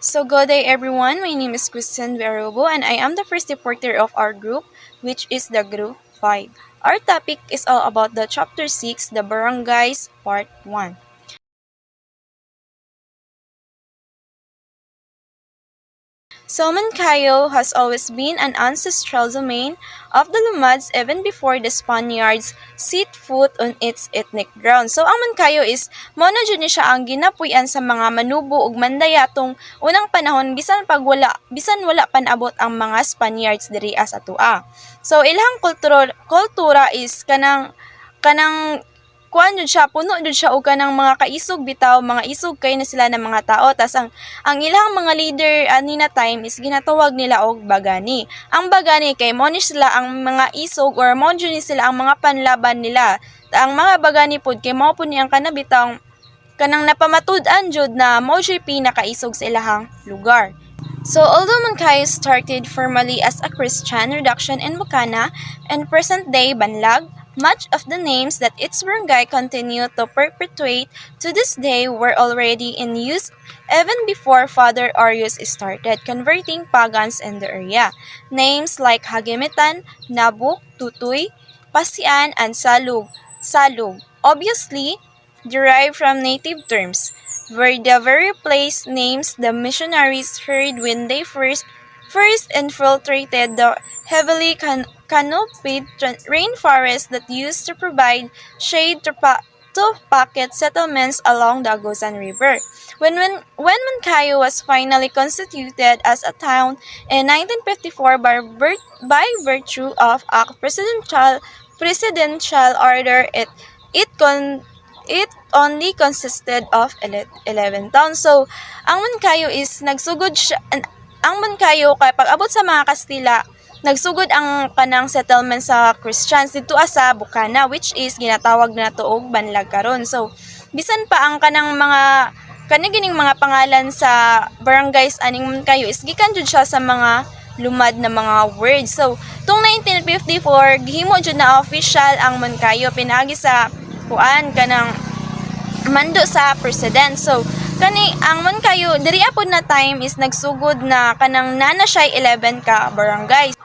So good day everyone, my name is Christian Verobo and I am the first reporter of our group, which is the Group 5. Our topic is all about the Chapter 6, the Barangays, Part 1. So Mankayo has always been an ancestral domain of the Lumads even before the Spaniards set foot on its ethnic ground. So ang Mankayo is mao na jud ni siya ang ginapuy-an sa mga manubo ug mandayatong unang panahon bisan wala pa naabot ang mga Spaniards diri sa atua. So ilang kultura is kanang kuan jud siya, puno jud siya og kanang mga kaisog bitaw, mga isog kay na sila ng mga tao. Tas ang ilang mga leader ani na time is ginatawag nila og bagani. Ang bagani kay mo ni sila ang mga isog or mo jud ni sila ang mga panlaban nila. Ang mga bagani pud kay mo pud ni ang kanabitang kanang napamatud-an jud na mo jud pinakaisog sa ilahang lugar. So although Mankayo started formally as a Christian reduction in Bukana and present-day Banlag, much of the names that its barangay continue to perpetuate to this day were already in use even before Father Arius started converting pagans in the area. Names like Hagimitan, Nabuk, Tutoy, Pasian, and Salug, obviously derived from native terms, were the very place names the missionaries heard when they first infiltrated the heavily canopied rainforest that used to provide shade to pocket settlements along the Agusan River. When Mankayo was finally constituted as a town in 1954 by virtue of a presidential order, it only consisted of 11 towns. So, ang Mankayo is nagsugod siya, ang Mankayo kay pag-abot sa mga Kastila, nagsugod ang kanang settlement sa Christians dito sa Bukana, which is ginatawag na to og Banlag karon. So, bisan pa ang kanang mga kanigining mga pangalan sa barangays aning Mankayo is gikan jud siya sa mga lumad na mga words. So, tung 1954 gihimo jud na official ang Mankayo pinagi sa kuan kanang mando sa president. So kani ang Mankayo diri apod na time is nagsugod na kanang nana siya 11 ka barangays.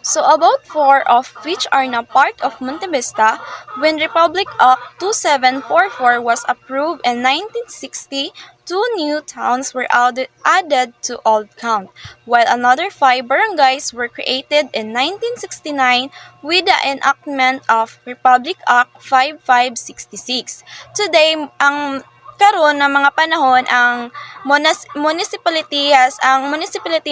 So about 4 of which are now part of Monte Vista when Republic Act 2744 was approved in 1960. 2 new towns were added to Old Count, while another 5 barangays were created in 1969 with the enactment of Republic Act 5566. Today, ang karon na mga panahon ang municipality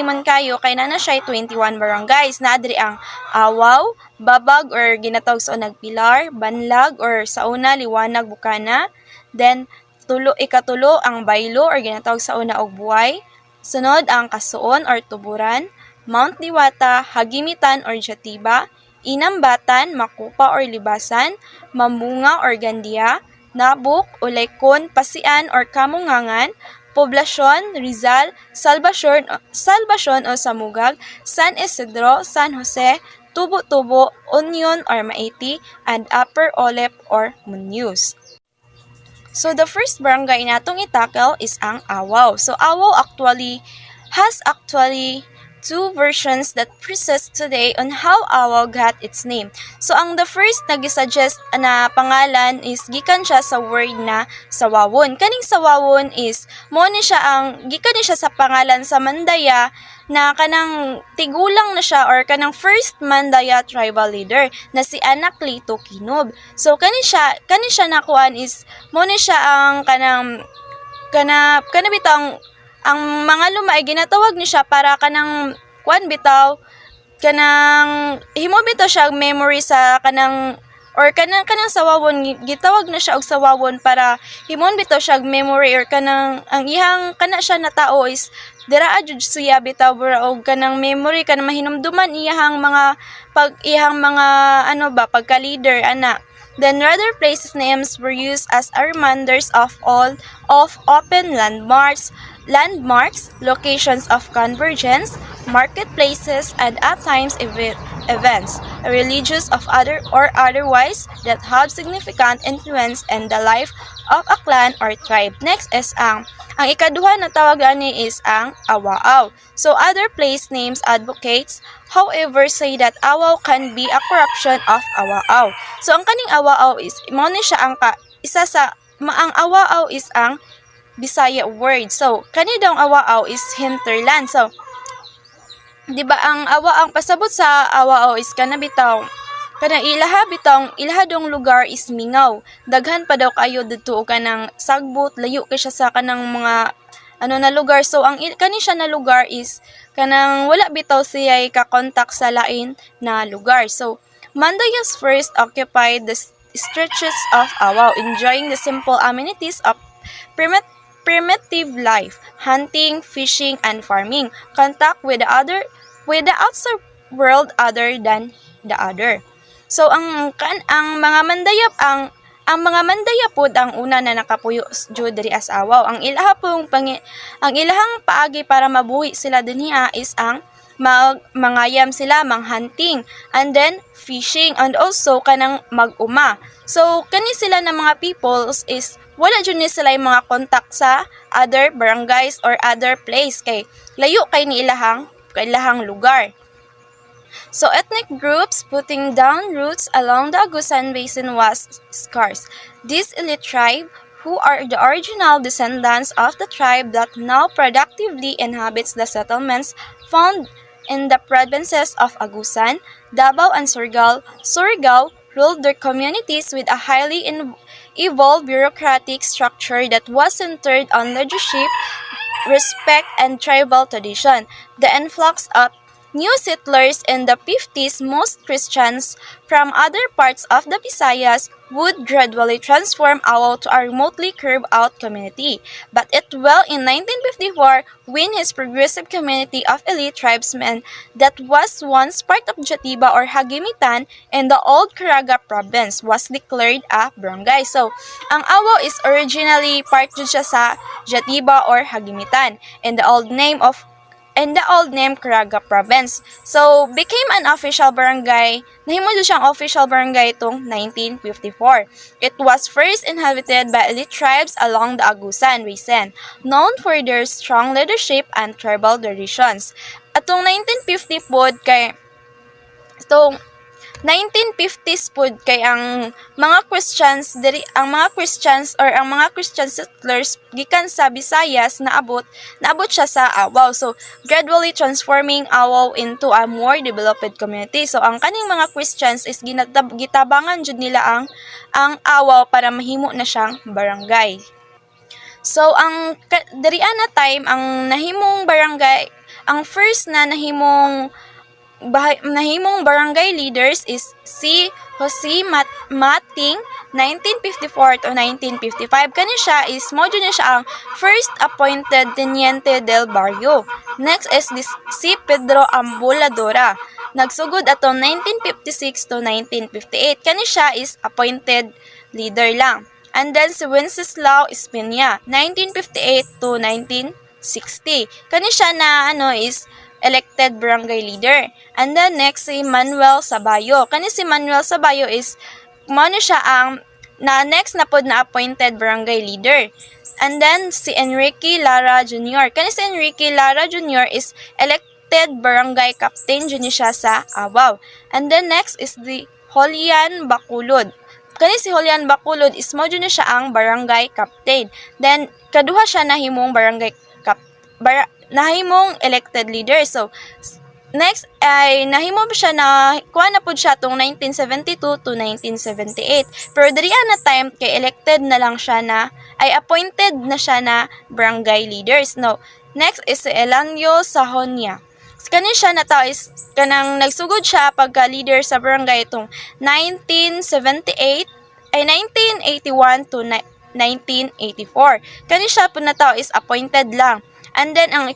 Mankayo kay na siya 21 barangays na adri ang Awaw, Babag or ginatawag sa unang Pilar, Banlag or sa una Liwanag, Bukana, then ikatulo ang Baylo or ginatawag sa una og Buhay, sunod ang Kasuon or Tuburan, Mount Diwata, Hagimitan or Jatiba, Inambatan, Makupa or Libasan, Mambunga or Gandia, Nabuk, Ulaykon, Pasian or Kamungangan, Poblasyon, Rizal, Salvacion o Samugag, San Isidro, San Jose, Tubo-Tubo, Union or Maiti, and Upper Olep or Muñoz. So the first barangay natong itackle is ang Awaw. So Awaw has 2 versions that persist today on how Awaw got its name. So ang the first nag-suggest na pangalan is gikan siya sa word na Sawawon. Kaning Sawawon is gikan ni siya sa pangalan sa Mandaya na kanang tigulang na siya or kanang first Mandaya tribal leader na si Anak Lito Kinob. So kani siya nakuan is mo ni siya ang kanang bitang ang mga luma ay ginatawag ni siya para kanang kuan bitaw kanang himo bitaw siya memory sa kanang or kanang sawawon gitawag na siya og sawawon para himon bitaw siya memory or kanang ang ihang kana siya na tao is dira jud siya bitaw og kanang memory kanang mahinumduman iyang mga pagka leader ana. Then rather places names were used as reminders of open landmarks, locations of convergence, marketplaces, and at times events, religious of other or otherwise, that have significant influence in the life of a clan or tribe. Next is ang ikaduha na tawagan ni is ang awaaw. So other place names advocates, however, say that awaw can be a corruption of awaaw. So ang kaning awaaw is mo ni siya ang isa sa ang awaaw is ang Bisaya word. So kani daw ang awaaw is hinterland. So di ba ang ang pasabot sa awaaw is kana bitaw kanang ilaha dong lugar is mingaw. Daghan pa daw kayo didto kanang sagbot, layo kay siya sa kanang mga na lugar. So ang kani siya na lugar is kanang wala bitaw siya ka-contact sa lain na lugar. So Mandayas first occupied the stretches of Awao, enjoying the simple amenities of primitive life, hunting, fishing, and farming, contact with the outside world other than the other. So ang mga mandayap ang mga mandayapod ang una na nakapuyo jud diri as Awaw. Ang ilahang paagi para mabuhi sila dinhi is ang mangayam sila, hunting, and then fishing, and also kanang mag-uma. So kani sila na mga peoples is wala jud ni sila yung mga contact sa other barangays or other place kay layo kay ni ilahang lugar. So ethnic groups putting down roots along the Agusan Basin was scarce. This elite tribe, who are the original descendants of the tribe that now productively inhabits the settlements found in the provinces of Agusan, Davao, and Surigao, ruled their communities with a highly evolved bureaucratic structure that was centered on leadership, respect, and tribal tradition. The influx of new settlers in the 50s, most Christians from other parts of the Visayas, would gradually transform Awao to a remotely carved-out community. But it well in 1954 when his progressive community of elite tribesmen that was once part of Jatiba or Hagimitan in the old Caraga province was declared a barangay. So, ang Awao is originally part siya sa Jatiba or Hagimitan in the old name Caraga province. So, became an official barangay. Nahimo siyang official barangay itong 1954. It was first inhabited by elite tribes along the Agusan Basin, known for their strong leadership and tribal traditions. Atong 1950 pod kay itong 1950s pod kay ang mga Christians or ang mga Christian settlers gikan sa Visayas naabot siya sa Awao. So gradually transforming Awao into a more developed community. So ang kaning mga Christians is gitabangan jud nila ang Awao para mahimo na siyang barangay. So ang diri na time ang nahimong barangay, ang first na nahimong barangay leaders is si Jose Mating 1954 to 1955. Kani siya is mojo niya siya ang first appointed teniente del barrio. Next is si Pedro Ambuladora. Nagsugod atong 1956 to 1958. Kani siya is appointed leader lang. And then si Wenceslao Espina 1958 to 1960. Kani siya na is elected barangay leader. And then next si Manuel Sabayo. Kani si Manuel Sabayo is siya ang next na pod na appointed barangay leader. And then si Enrique Lara Jr. Kani si Enrique Lara Jr. is elected barangay captain jud siya sa Awao. And then next is the Julian Baculod. Kani si Julian Baculod is mo jud siya ang barangay captain. Then kaduha siya nahimong nahimong elected leader. So, next ay nahimo siya na kuha na po siya tong 1972 to 1978. Pero diri na time kay elected na lang siya appointed na siya na barangay leaders. No. Next is si Elanio Sahonia. Kani siya na tao is kanang nagsugod siya pagka leader sa barangay itong 1981 to 1984. Kani siya po na tao is appointed lang. And then ang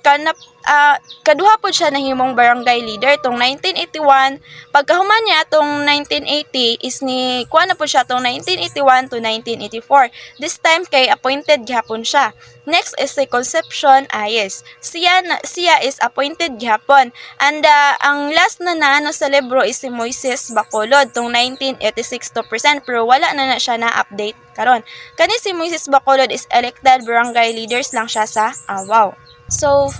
kaduha po siya nahimong barangay leader tong 1981. Pagkahuman niya tong 1980 is ni kuha na po siya tong 1981 to 1984. This time kay appointed gihapon siya. Next is si Concepcion Ayes. Siya is appointed gihapon. And ang last na naano sa libro is si Moises Bacolod tong 1986 to present, pero wala na siya na-update karon. Kani si Moises Bacolod is elected barangay leaders lang siya sa Awao. So,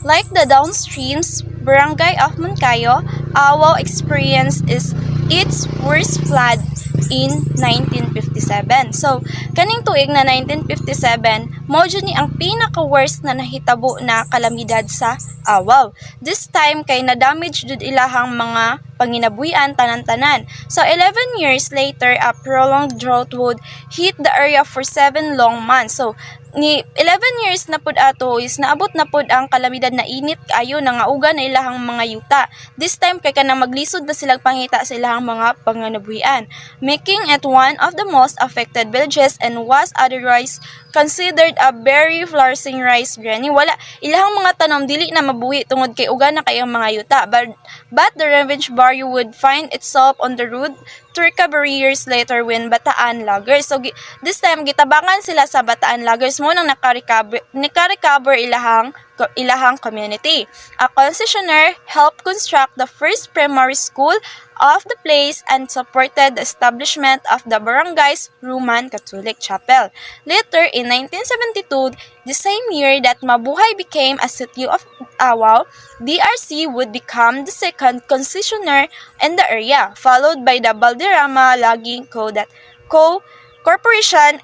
like the downstreams barangay of Moncayo, Awao experience is its worst flood in 1957. So, kaning tuig na 1957, mao jud ni ang pinaka-worst na nahitabo na kalamidad sa Awao. This time kay na-damage jud ilahang mga panginabuhian tanan-tanan. So 11 years later, a prolonged drought would hit the area for 7 long months. So ni 11 years na pud ato is naabot na pud ang kalamidad na init ayo na nga uga na ilahang mga yuta. This time kay kanang maglisod na silang pangita sa ilahang mga panginabuhian, making it one of the most affected villages and was otherwise considered a very flourishing rice granny. Wala ilahang mga tanom dili na mabuhi tungod kay uga na kay ang mga yuta, but the revenge barrio would find itself on the road to recovery years later when Bataan Loggers. So this time gitabangan sila sa Bataan Loggers mo nang naka-recover ilahang community. A concessionaire helped construct the first primary school of the place and supported the establishment of the barangay's Roman Catholic Chapel. Later, in 1972, the same year that Mabuhay became a city of Awao, DRC would become the second concessionaire in the area, followed by the Balderrama Logging Corporation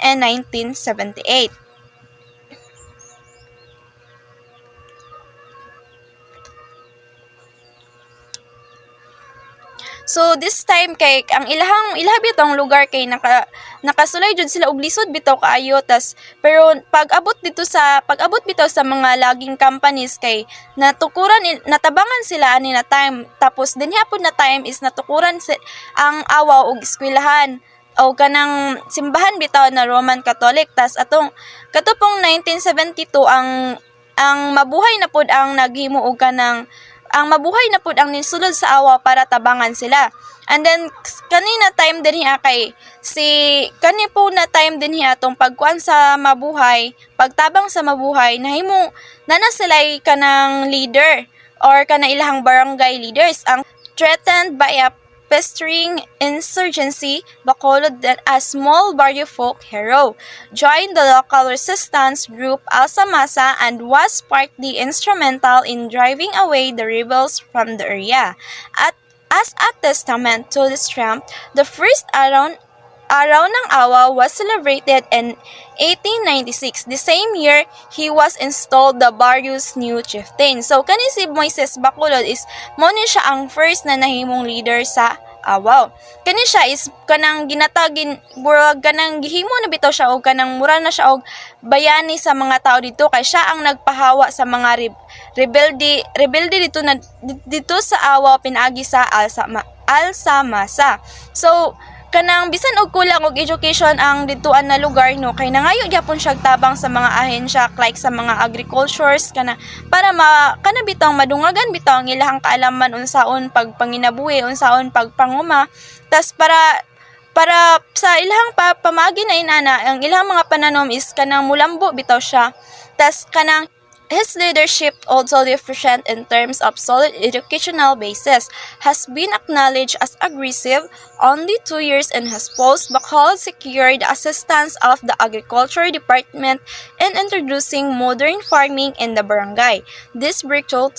in 1978. So this time kay ang ilaha bitong lugar kay nakasulay jud sila og lisod bitaw kaayo, tas pero pag-abot bitaw sa mga logging companies kay natabangan sila ani na time, tapos din hapon na time is natukuran ang Awao og eskwelahan o kanang simbahan bitaw na Roman Catholic. Tas katupong 1972 ang mabuhay na pud ang naghimo og kanang ang mabuhay na pud ang nisulod sa Awao para tabangan sila. And then kanina time din hiya kay kani po na time din hiya tong pagkuan sa mabuhay, pagtabang sa mabuhay, nahimo nana sila'y kanang leader or kana ilahang barangay leaders ang threatened by a pestering insurgency. Bacolod, a small barrio folk hero, joined the local resistance group Alsamasa and was partly instrumental in driving away the rebels from the area. As a testament to this strength, the first araw ng Awao was celebrated in 1896. The same year, he was installed the barrio's new chieftain. So, kani si Moises Bacolod is mo ni siya ang first na nahimong leader sa Awao. Kani siya is kanang ginatagin kanang gihimo na bitaw siya og kanang mura na siya og bayani sa mga tao dito kay siya ang nagpahawa sa mga rebelde dito sa Awao pinaagi sa Alsamasa. So kanang bisan og kulang og education ang dituan na lugar no kay nangayo gyapon siya tabang sa mga ahensya like sa mga agricultures para kana bitang madungagan bitaw ang ilahang kaalaman unsaon pagpanginabuhi, unsaon pagpanguma, tas para sa ilahang pamagi na inana ang ilahang mga pananom is kanang mulambo bitaw siya. Tas kanang his leadership, also deficient in terms of solid educational basis, has been acknowledged as aggressive. Only 2 years in his post, Bacolod secured the assistance of the Agriculture Department in introducing modern farming in the barangay. This breakthrough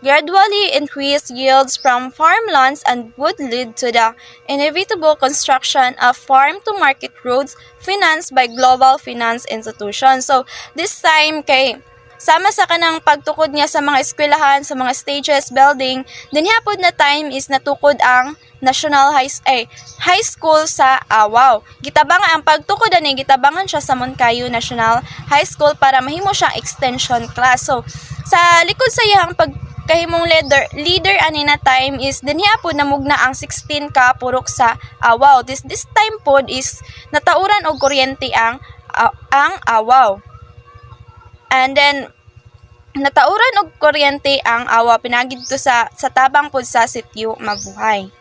gradually increased yields from farmlands and would lead to the inevitable construction of farm-to-market roads financed by global finance institutions. So, this time kay sama sa kanang pagtukod niya sa mga eskwelahan, sa mga stages, building, din hapon na time is natukod ang National High School sa Awao. Gitabangan ang pagtukod ani gitabangan siya sa Moncayo National High School para mahimo siya extension class. So, sa likod sa iyang pagkahimong leader ani na time is din hapon namugna ang 16 ka purok sa Awao. This time pod is natauran og kuryente ang Awao. And then Natauran og kuryente ang awa pinagidto sa tabang pod sa sitio mabuhay.